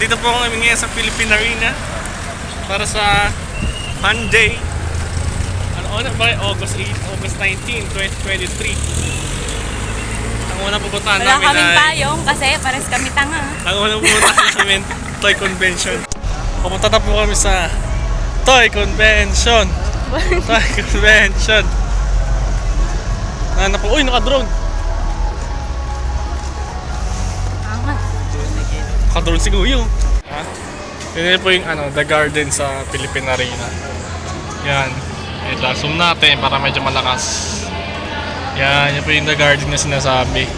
Nandito po kami ngayon sa Philippine Arena para sa Fun Day. Ano ba? August 19, 2023. Ang unang pupuntahan Wala namin kaming ay... payong kasi pares kami tanga. Ang unang pupuntahan namin, Toy Convention. Pupunta na po kami sa Toy Convention. Toy Convention. Ano po? Uy, naka-drone. Angat. Naka-drone si Guyo. Ha? Yun po yung The Garden sa Philippine Arena. Yan. Ito, zoom natin para medyo malakas. Yan, yun po yung The Garden na sinasabi.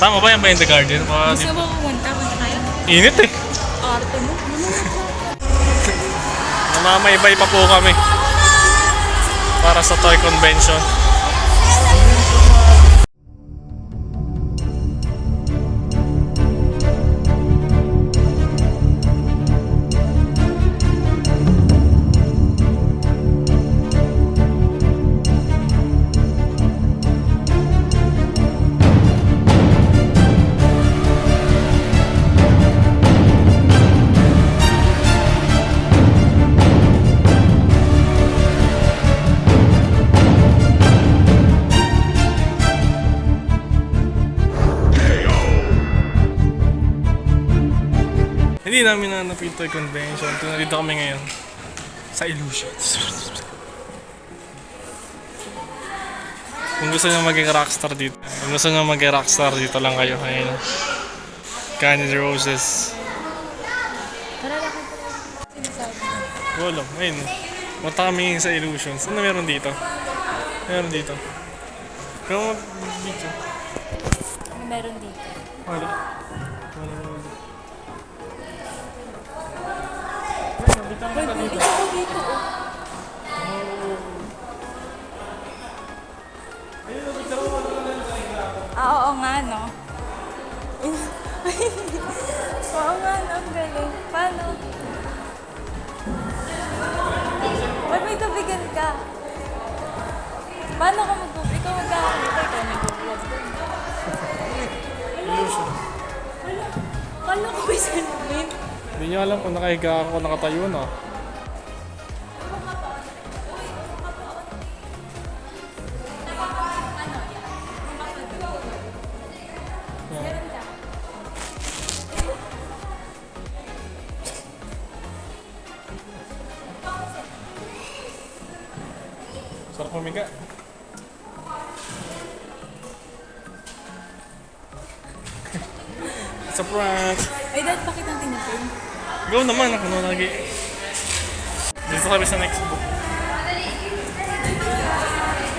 Tama ba yan ba yung The Garden? Gusto mo pumunta? Punta tayo? Init eh. Arte mo? Namamaybay pa po kami para sa Toy Convention. Hindi namin nanap yung Toy Convention. Dito kami ngayon sa Illusions. Kung gusto nyo maging rockstar dito, lang kayo. Ayun. Guns N' Roses. Tara lang kung sinasabi. Wala. Ayun. Punta kami sa Illusions. Ano meron dito? Meron dito. Kung dito. Ano meron dito? Wala. Wait, ikaw dito oh. Oo nga no. Oo nga no, ang galing. Paano? Ba't may tubigan ka? Paano ka mag-vlog? Ikaw mag-vlog. Ikaw nag-vlog. Illusion. Kala ko may salamin. Hindi nyo alam kung nakahiga ako, nakatayo na. Sarap pumiga. It's a prank. Ay, dahil bakit ang tinapin? Go naman ako na lagi. Dito kami sa next book.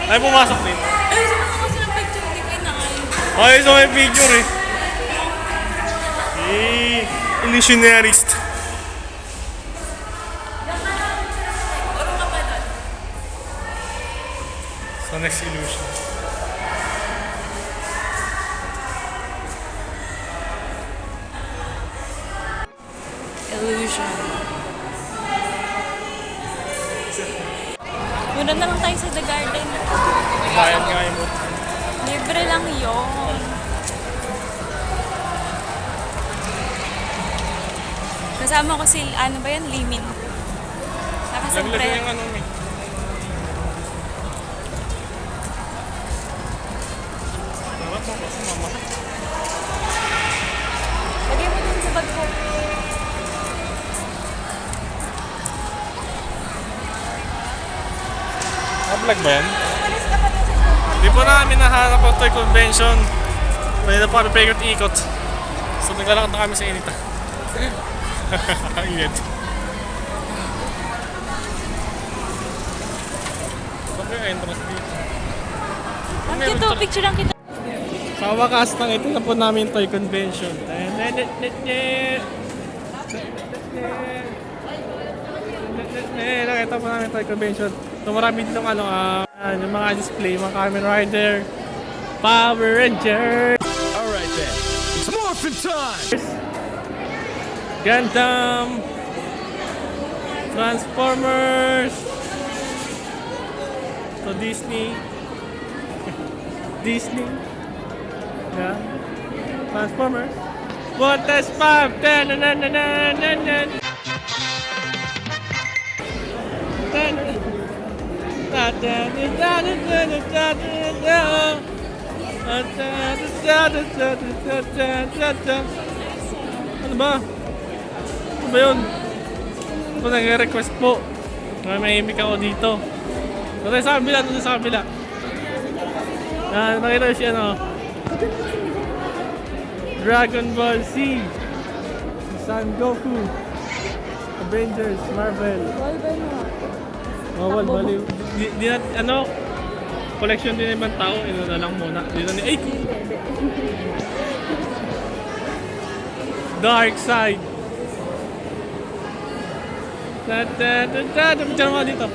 Ay, pumasok din. Ay, saan ako kasi ng picture? Hindi ko inakay. Ay, so may picture eh. Illusionarist. Urong ka pa doon. Sa next illusion. Illusion. Muna na lang tayo sa The Garden. Bayad nga yun mo. Libre lang yun. Kasama ko si, ano ba yan, Limin. Nakasabre. Laglag yung ano eh. Sarap mo kasi mama. Lagay mo dun sa bag ko. Vlog ba yan? Hindi po namin nahanap ang Toy Convention. May na pa kami paikot-ikot. So naglalakad na kami sa inita. Ang init. Saan ba yung entrance dito? Ang cute, picture lang kita. Sa wakas ng ito na po namin Toy Convention. Nakita po namin Toy Convention. So marami ditong yung mga display, mga Kamen Rider, Power Ranger. Alright then, it's morphin' time! Gundam, Transformers, so Disney, yeah, Transformers, Montes Pub! Ta-na-na-na-na-na-na. Ano ba? Ano ba yun? Ito nag-request po. Mahimik ako dito. Doon sa kabila, doon sa kabila. Nakita siya ano. Dragon Ball Z. Son Goku. Avengers, Marvel. Bawal, baliw. Di na, ano, collection din ng ibang tao, ino na lang muna. Di na ay! Dark Side! Picture mo dito.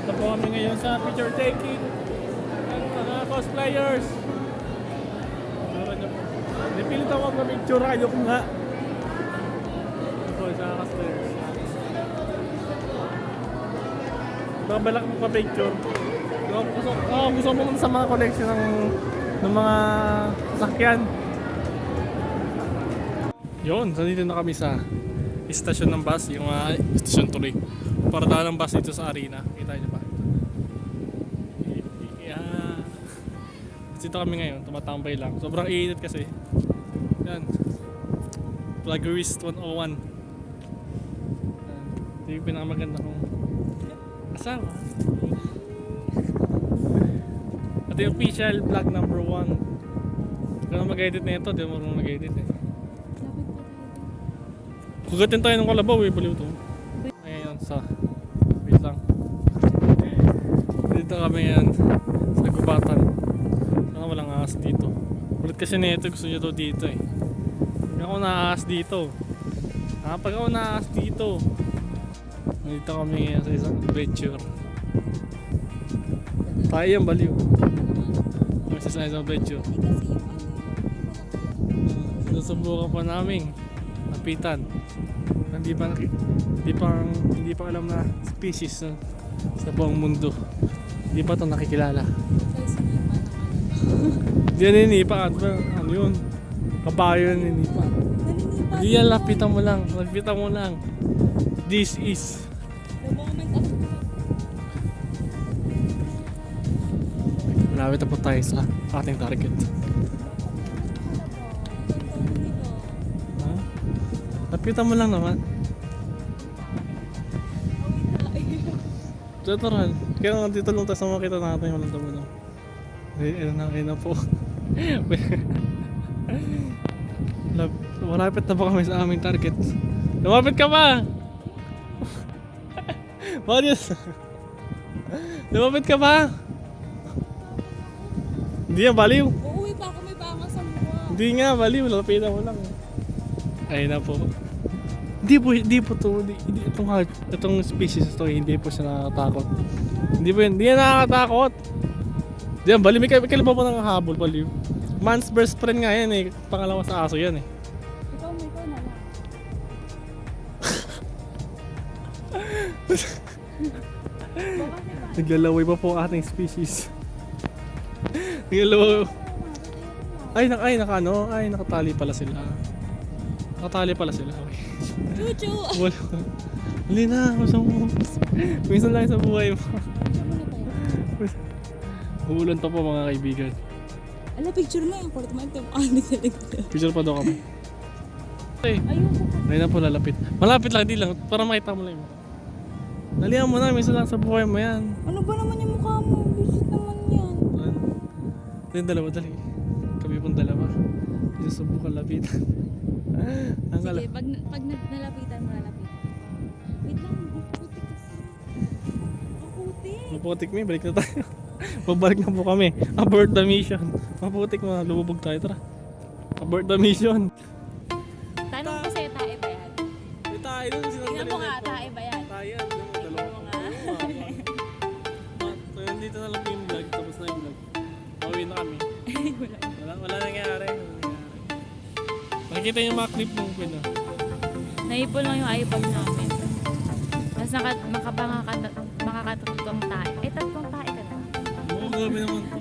Ito po kami ngayon sa picture taking. Mga cosplayers. Nipilit ako mag-picture, kayo ko nga. Sa cosplayers. Babalak mo pa-picture. Gusto mo sa mga collection ng mga sasakyan. Yun, nandito na kami sa istasyon ng bus, yung istasyon tuloy. Paradahan ng bus dito sa arena. Kita niyo ba? Yeah. Dito kami ngayon, tumatambay lang. Sobrang init kasi. Yan. Vloggerist 101. Ito yung pinakamaganda kong asawa. Ito yung official vlog number 1. Kung na mag-edit na ito, di mo marunong mag-edit eh. Kugatin tayo ng kalabaw eh, baliw to. Ngayon sa... Wait lang. Dito kami yan sa gubatan. Sana walang ahas dito. Ulit kasi nito, gusto nyo to dito eh. Pag ako naahas dito. Pag ako naahas dito. Nandito kami ngayon sa isang adventure. Tayo yan, baliw. Kami sa isang adventure. Susubukan pa namin lapitan. Hindi pa alam na species sa buong mundo. Hindi pa ito nakikilala. Hindi yan ninipa. Ano yun? Kabayo yan ninipa. Hindi yan, lapitan mo lang. Lapitan mo lang. This is malapit na po tayo sa ating target. Lapitan mo lang naman. Natural. Kaya nga dito lang tayo sa makita natin. Walang tamo lang. Ayun na po. Malapit na po kami sa aming target. Lumapit ka ba? Marius! Lumapit ka ba? Hindi yan, baliw. Uuwi pa ako, may baka sa mukha. Hindi nga, baliw. Lapitan mo lang. Ayun na po. Hindi po to, itong species to, hindi po siya nakakatakot. Hindi yan nakakatakot. Diyan, bali, may kailan po nang habol, baliw. Man's best friend nga yan eh, pangalawa sa aso yan eh. Ikaw na lang. Naglalaway pa po ang ating species. Naglalaway. Nakatali pala sila. Nakatali pala sila. Okay. Chuchu! Wala. Hali na, minsan lang sa buhay mo. Uulan pa po mga kaibigan. Ala, picture na yung kulit mo. Ito Picture pa daw kami. Okay. ayoko. Ngayon na po lalapit. Malapit lang, di lang. Para makita mo lang yung mukha. Dalihan mo na, minsan lang sa buhay mo yan. Ano ba naman yung mukha mo? Visit naman yan. Ito yung dalawa, dali. Kami pong dalawa. Susubukan lapitan. Sige, pag nalapitan mo, lalapit. Wait lang, maputik kasi. Maputik. Maputik mo, balik na tayo. Babalik na po kami. Abort the mission. Maputik mo, lumubog tayo. Tara. Abort the mission. Tanong ko sa'yo, tae ba yan? May tayo dun. Tingnan mo nga, tae ba yan? Tayo. Tingnan mo nga. So, nandito na lang po yung vlog. Tapos na yung vlog. Pauwi na kami. Wala nangyari. Nakikita yung mga clip mong pino. Naipon lang yung iPod namin. Tapos makakatatlong tae. Eh, tatlong tae ka na. Oo nga, Grabe naman to.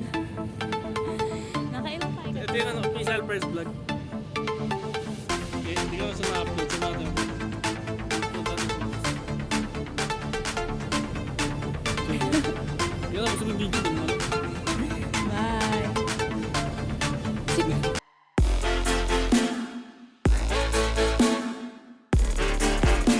Nakailan tayo? Ito yung official first vlog.